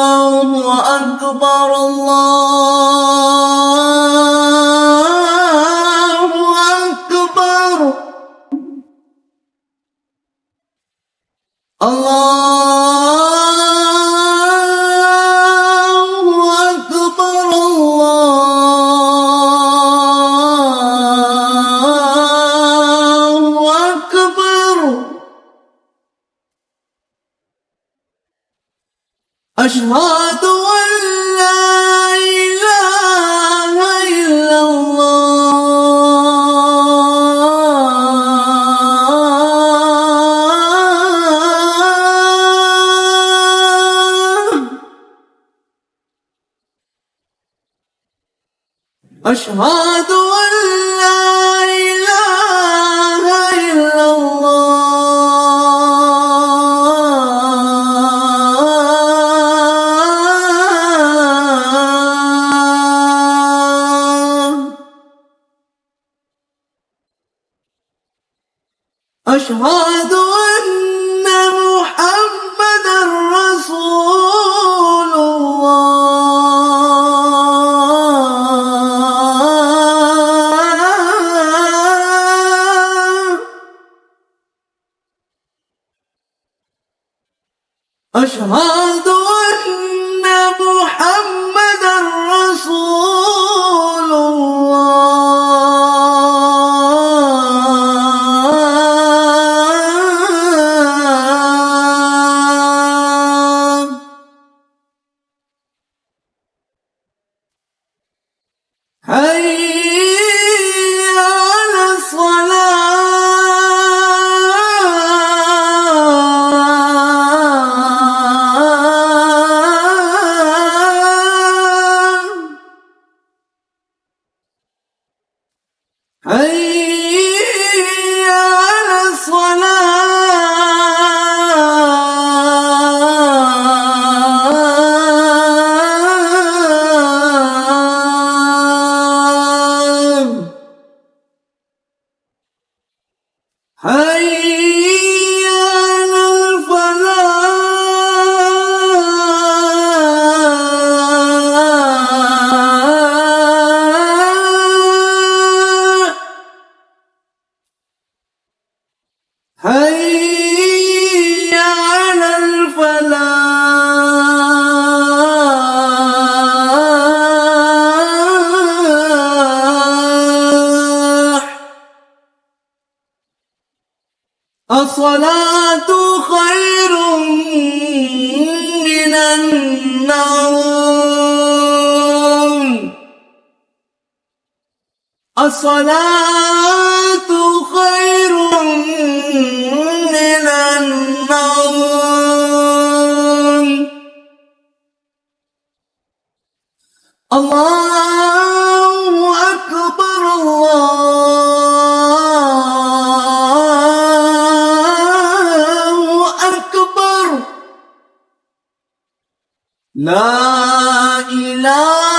الله أكبر الله أكبر الله أكبر الله أكبر أشهد أن لا إله إلا الله أشهد أن لا إله إلا الله أشهد أن محمدًا رسول الله أشهد أن محمدًا رسول الله حي على الصلاة حي على الصلاة حي على الفلاح حي على الفلاح الصلاة خير من النوم الصلاة خير من النوم الله أكبر الله أكبر لا إله